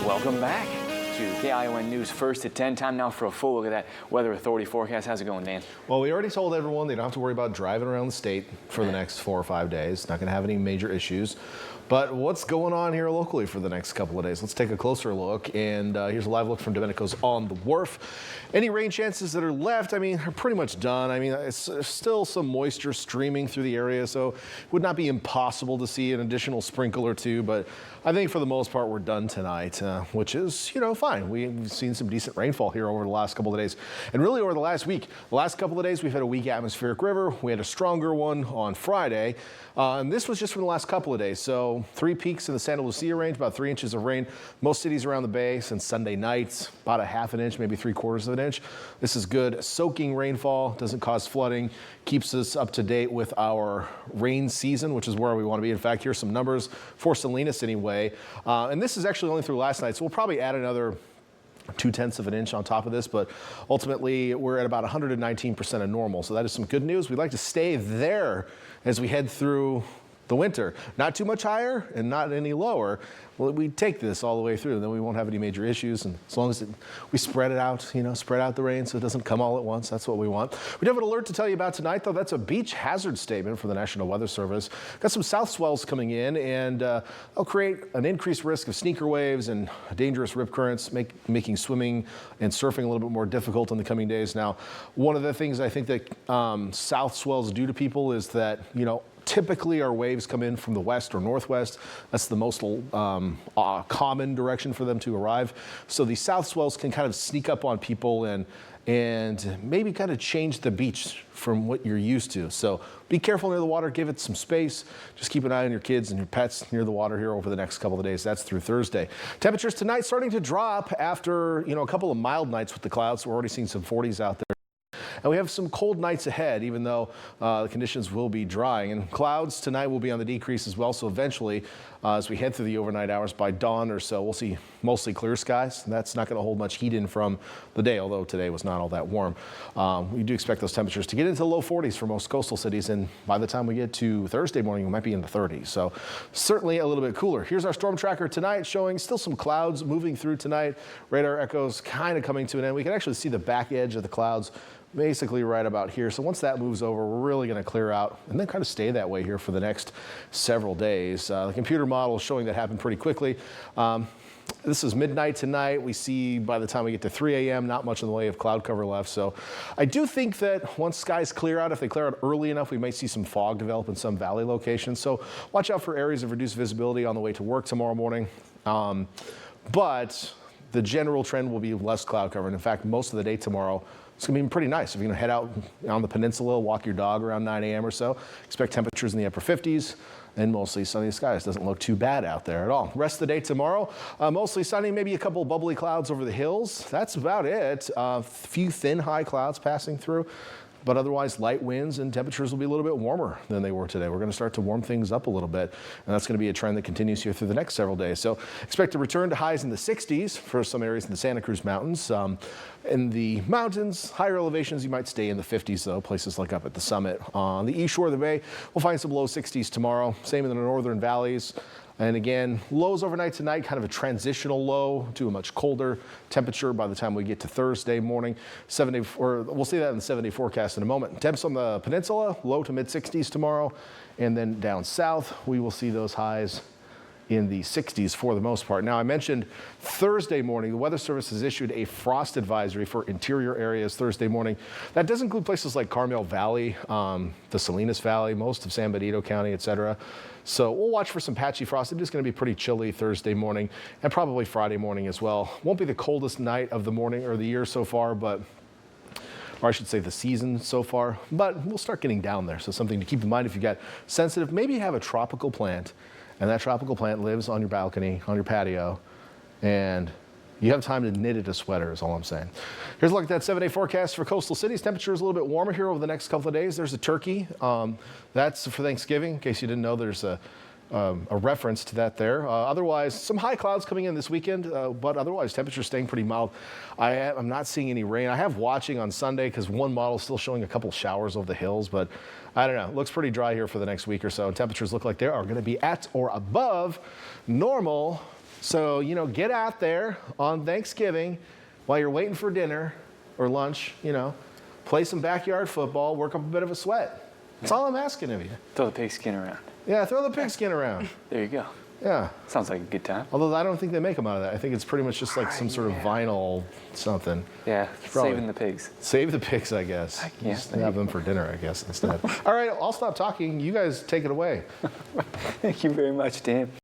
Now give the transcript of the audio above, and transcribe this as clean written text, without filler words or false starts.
Welcome back to KION News First at 10. Time now for a full look at that Weather Authority forecast. How's it going, Dan? Well, we already told everyone they don't have to worry about driving around the state for the next 4 or 5 days. Not going to have any major issues. But what's going on here locally for the next couple of days? Let's take a closer look. And here's a live look from Domenico's on the Wharf. Any rain chances that are left, I mean, are pretty much done. I mean, it's still some moisture streaming through the area, so it would not be impossible to see an additional sprinkle or two. But I think for the most part, we're done tonight, which is, you know, fine. We've seen some decent rainfall here over the last couple of days. And really over the last week, the last couple of days, we've had a weak atmospheric river. We had a stronger one on Friday. And this was just from the last couple of days. So 3 peaks in the Santa Lucia range, about 3 inches of rain. Most cities around the bay since Sunday night, about a ½ an inch, maybe 3/4 of an inch. This is good. Soaking rainfall, doesn't cause flooding, keeps us up to date with our rain season, which is where we want to be. In fact, here's some numbers for Salinas anyway. And this is actually only through last night, so we'll probably add another 0.2 of an inch on top of this, but ultimately we're at about 119% of normal. So that is some good news. We'd like to stay there as we head through the winter. Not too much higher and not any lower. Well, we take this all the way through, and then we won't have any major issues. And as long as we spread it out, you know, spread out the rain so it doesn't come all at once. That's what we want. We do have an alert to tell you about tonight, though. That's a beach hazard statement from the National Weather Service. Got some south swells coming in, and they'll create an increased risk of sneaker waves and dangerous rip currents, making swimming and surfing a little bit more difficult in the coming days. Now, one of the things I think that south swells do to people is that, you know, typically our waves come in from the west or northwest. That's the most common direction for them to arrive. So these south swells can kind of sneak up on people and maybe kind of change the beach from what you're used to. So be careful near the water, give it some space. Just keep an eye on your kids and your pets near the water here over the next couple of days. That's through Thursday. Temperatures tonight starting to drop after, you know, a couple of mild nights with the clouds. We're already seeing some 40s out there. And we have some cold nights ahead, even though the conditions will be drying. And clouds tonight will be on the decrease as well. So eventually, as we head through the overnight hours, by dawn or so, we'll see mostly clear skies. And that's not going to hold much heat in from the day, although today was not all that warm. We do expect those temperatures to get into the low 40s for most coastal cities. And by the time we get to Thursday morning, we might be in the 30s. So certainly a little bit cooler. Here's our storm tracker tonight, showing still some clouds moving through tonight. Radar echoes kind of coming to an end. We can actually see the back edge of the clouds basically right about here. So once that moves over, we're really going to clear out and then kind of stay that way here for the next several days. The computer model is showing that happen pretty quickly. This is midnight tonight. We see by the time we get to 3 a.m., not much in the way of cloud cover left. So I do think that once skies clear out, if they clear out early enough, we might see some fog develop in some valley locations. So watch out for areas of reduced visibility on the way to work tomorrow morning. But the general trend will be less cloud cover. And in fact, most of the day tomorrow, it's going to be pretty nice. If you're going to head out on the peninsula, walk your dog around 9 a.m. or so, expect temperatures in the upper 50s and mostly sunny skies. Doesn't look too bad out there at all. Rest of the day tomorrow, mostly sunny, maybe a couple of bubbly clouds over the hills. That's about it. A few thin high clouds passing through. But otherwise light winds and temperatures will be a little bit warmer than they were today. We're going to start to warm things up a little bit, and that's going to be a trend that continues here through the next several days. So expect a return to highs in the 60s for some areas in the Santa Cruz Mountains. In the mountains, higher elevations, you might stay in the 50s though, places like up at the summit. On the east shore of the bay, we'll find some low 60s tomorrow. Same in the northern valleys. And again, lows overnight tonight, kind of a transitional low to a much colder temperature by the time we get to Thursday morning. We'll see that in the 7-day forecast in a moment. Temps on the peninsula, low to mid 60s tomorrow. And then down south, we will see those highs in the 60s for the most part. Now, I mentioned Thursday morning, the Weather Service has issued a frost advisory for interior areas Thursday morning. That does include places like Carmel Valley, the Salinas Valley, most of San Benito County, etc. So we'll watch for some patchy frost. It is going to be pretty chilly Thursday morning and probably Friday morning as well. Won't be the coldest night of the morning or the year so far, or I should say the season so far, but we'll start getting down there. So something to keep in mind if you got sensitive, maybe you have a tropical plant and that tropical plant lives on your balcony, on your patio, and you have time to knit it a sweater is all I'm saying. Here's a look at that 7-day forecast for coastal cities. Temperature is a little bit warmer here over the next couple of days. There's a turkey. That's for Thanksgiving. In case you didn't know, there's a reference to that there. Otherwise, some high clouds coming in this weekend, but otherwise temperatures staying pretty mild. I'm not seeing any rain. I have watching on Sunday because one model is still showing a couple showers over the hills, but I don't know. It looks pretty dry here for the next week or so. Temperatures look like they are going to be at or above normal. So, get out there on Thanksgiving while you're waiting for dinner or lunch, play some backyard football, work up a bit of a sweat. That's all I'm asking of you. Throw the pigskin around. Yeah, throw the pigskin around. There you go. Yeah. Sounds like a good time. Although I don't think they make them out of that. I think it's pretty much just like some sort of vinyl something. Yeah, Probably. saving the pigs. Save the pigs, I guess. Yeah, Just have them for dinner, I guess, instead. All right, I'll stop talking. You guys take it away. Thank you very much, Dan.